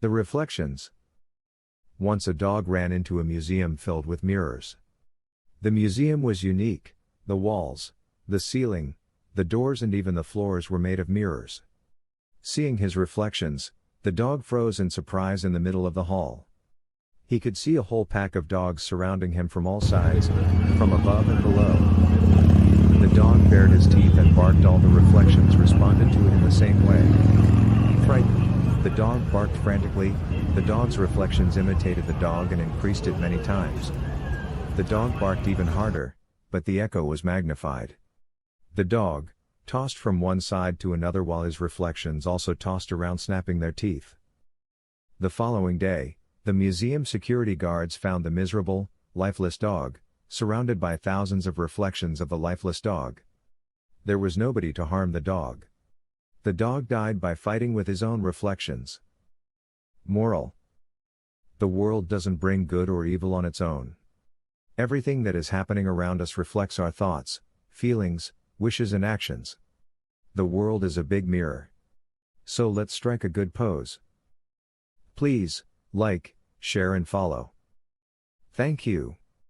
The reflections. Once a dog ran into a museum filled with mirrors. The museum was unique. The walls, the ceiling, the doors and even the floors were made of mirrors. Seeing his reflections, the dog froze in surprise in the middle of the hall. He could see a whole pack of dogs surrounding him from all sides, from above and below. The dog bared his teeth and barked. All the reflections responded to it in the same way. Frightened, the dog barked frantically. The dog's reflections imitated the dog and increased it many times. The dog barked even harder, but the echo was magnified. The dog tossed from one side to another while his reflections also tossed around, snapping their teeth. The following day, the museum security guards found the miserable, lifeless dog, surrounded by thousands of reflections of the lifeless dog. There was nobody to harm the dog. The dog died by fighting with his own reflections. Moral: the world doesn't bring good or evil on its own. Everything that is happening around us reflects our thoughts, feelings, wishes and actions. The world is a big mirror. So let's strike a good pose. Please, like, share and follow. Thank you.